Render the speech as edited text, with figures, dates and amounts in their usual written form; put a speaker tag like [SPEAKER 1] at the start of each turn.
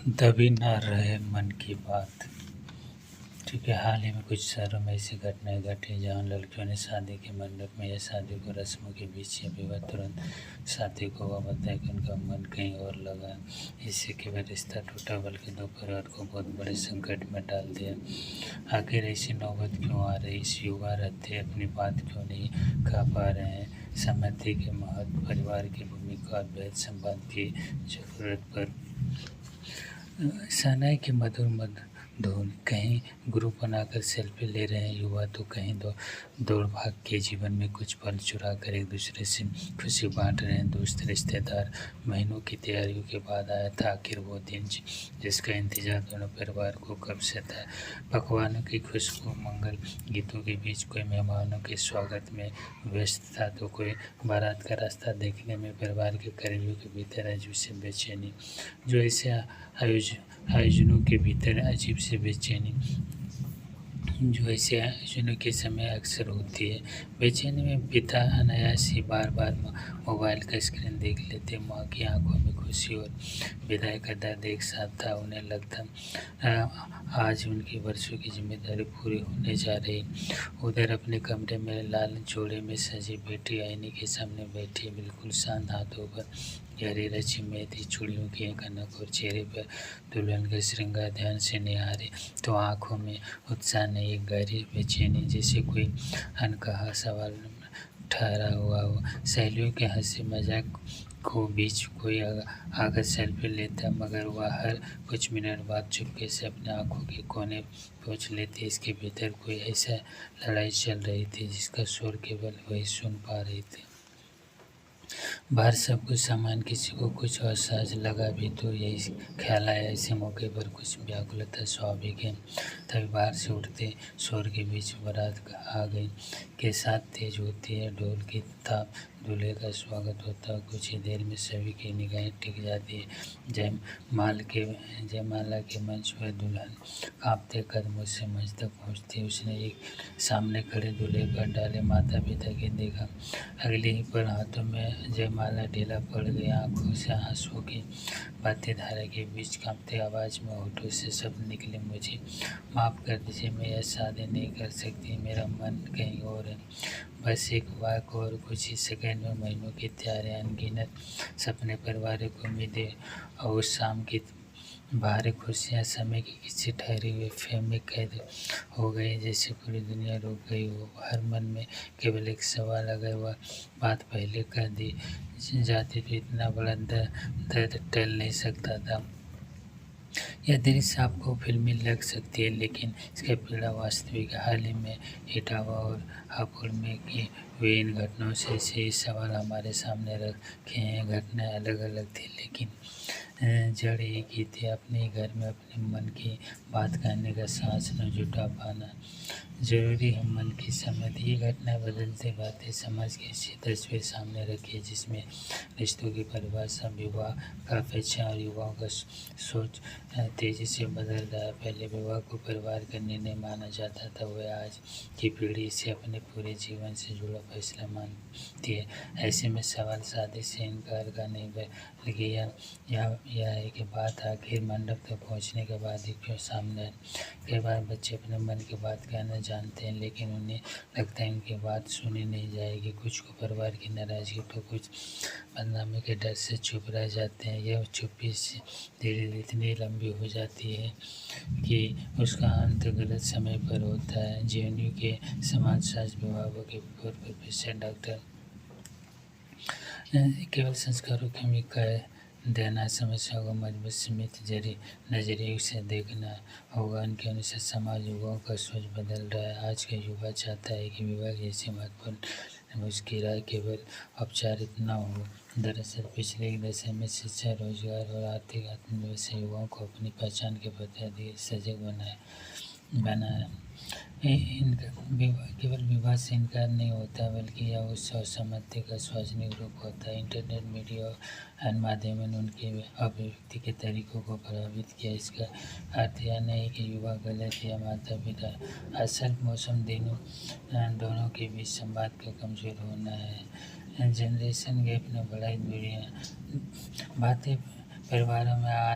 [SPEAKER 1] दबी ना रहे मन की बात। ठीक है, हाल ही में कुछ शहरों में ऐसी घटनाएं घटी जहां लड़कियों ने शादी के मंडप में या शादी को रस्मों के बीच या विवाह तुरंत साथी को वह बताया कि उनका मन कहीं और लगा। इससे केवल रिश्ता टूटा बल्कि दो परिवार को बहुत बड़े संकट में डाल दिया। आखिर ऐसी नौबत क्यों आ रही? इस युवा रहते अपनी बात क्यों नहीं कह पा रहे हैं? सहमति के महत्व, परिवार की भूमिका और वैध संवाद की जरूरत पर शहनाई की मधुर धुन। कहीं ग्रुप बनाकर सेल्फी ले रहे हैं युवा, तो कहीं दौड़ भाग के जीवन में कुछ पल चुरा कर एक दूसरे से खुशी बांट रहे हैं। दोस्त रिश्तेदार महीनों की तैयारियों के बाद आया था आखिर वो दिन जिसका इंतजार दोनों परिवार को कब से था। पकवानों की खुशबू, मंगल गीतों के बीच कोई मेहमानों के स्वागत में व्यस्त था, तो कोई बारात का रास्ता देखने में परिवार के करीबियों के भीतर अजीब से बेचैनी। जो ऐसे आयोजनों के भीतर अजीब से बेचैनी जो ऐसे आयोजनों के समय अक्सर होती है। बेचैनी में पिता अनायास ही बार बार मोबाइल का स्क्रीन देख लेते। माँ की आंखों में खुशी और विदाई का दर्द एक साथ था। उन्हें लगता आज उनकी वर्षों की जिम्मेदारी पूरी होने जा रही। उधर अपने कमरे में लाल जोड़े में सजी बेटी आईने के सामने बैठी, बिल्कुल शांत, हाथों पर गहरी रची मेहंदी, चूड़ियों की कनक और चेहरे पर दुल्हन का श्रृंगार ध्यान से निहारे, तो आंखों में उत्साह नहीं, एक गहरी बेचैनी, जैसे कोई अनकहा सवाल ठहरा हुआ हो। सहेलियों के हंसी मजाक को बीच कोई आकर सेल्फी लेता, मगर वह हर कुछ मिनट बाद चुपके से अपने आंखों के कोने पहुँच लेते। इसके भीतर कोई ऐसा लड़ाई चल रही थी जिसका शोर केवल वही सुन पा रही थी। बाहर सब कुछ सामान, किसी को कुछ असहज लगा भी तो यही ख्याल आया, ऐसे मौके पर कुछ व्याकुलता स्वाभाविक है। तभी बाहर से उठते शोर के बीच बारात आ गई के साथ तेज होती है ढोल की थाप, दूल्हे का स्वागत होता है। कुछ ही देर में सभी की निगाहें टिक जाती है जयमाला के मंच पर। दुल्हन कांपते कदमों से मंच तक पहुंचती है। उसने एक सामने खड़े दूल्हे पर डाले माता पिता के देखा, अगले ही पर हाथों में जयमाला ढीला पड़ गया। आंखों से आंसुओं की बहती धारा के बीच कांपते आवाज में होठों से शब्द निकले, मुझे माफ़ कर दीजिए, मैं यह शादी नहीं कर सकती, मेरा मन कहीं और है। बस एक वाक और कुछ ही सेकंड में महीनों की तैयारियां, अनगिनत सपने, पारिवारिक उम्मीदें और शाम की बाहर खुशियाँ समय की किसी ठहरी हुई फ्रेम में कैद हो गई, जैसे पूरी दुनिया रुक गई हो। हर मन में केवल एक सवाल, अगर वह बात पहले कर दी जाती तो इतना बड़ा दर्द टल नहीं सकता था। यह दृश्य आपको फिल्मी लग सकती है, लेकिन इसका पीड़ा वास्तविक। हाल ही में इटावा और हापुड़ में की हुई इन घटनाओं से ऐसे सवाल हमारे सामने रखे हैं। घटनाएं अलग अलग थी, लेकिन जड़ एक ही थी। अपने घर में अपने मन की बात कहने का साहस न जुटा पाना। जरूरी है मन की समझ। ये घटनाएं बदलते बढ़ते समाज की ऐसी तस्वीर सामने रखी है जिसमें रिश्तों की परिभाषा, विवाह का अपेक्षा और युवाओं का सोच तेजी से बदल रहा है। पहले विवाह को परिवार का निर्णय माना जाता था, वह आज की पीढ़ी इसे अपने पूरे जीवन से जुड़ा फैसला मानती है। ऐसे में सवाल शादी से इनकार का नहीं, बल्कि यह है कि बात आखिर मंडप तक पहुंचने के बाद ही क्यों सामने है। कई बार बच्चे अपने मन की बात कहना जानते हैं, लेकिन उन्हें लगता है उनकी बात सुनी नहीं जाएगी। कुछ को परिवार की नाराजगी तो कुछ बदनामी के डर से चुप रह जाते हैं। यह चुप्पी से धीरे धीरे इतनी लंबी हो जाती है कि उसका अंत गलत समय पर होता है। जेएनयू के समाजशास्त्र विभाग के प्रोफेसर डॉक्टर केवल संस्कारों की भूमिका देना, समस्याओं को मजबूत सीमित नजरिए से देखना होगा। उनके अनुसार समाज युवाओं का सोच बदल रहा है। आज का युवा चाहता है कि विवाह की ऐसी महत्वपूर्ण उसकी राय केवल औपचारिक न हो। दरअसल पिछले एक दशक में शिक्षा, रोजगार और आर्थिक आत्मविश्वास से युवाओं को अपनी पहचान के प्रति अधिक सजग बनाया। इनका केवल विवाह से इनकार नहीं होता, बल्कि यह उस असहमति का सार्वजनिक रूप होता है। इंटरनेट, मीडिया और अन्य माध्यमों ने उनके अभिव्यक्ति के तरीकों को प्रभावित किया। इसका अर्थ यह नहीं कि युवा गलत या माता पिता। असल मौसम दोनों के बीच संवाद का कमजोर होना है। जनरेशन गैप ने बढ़ाई दूरियां। बातें परिवारों में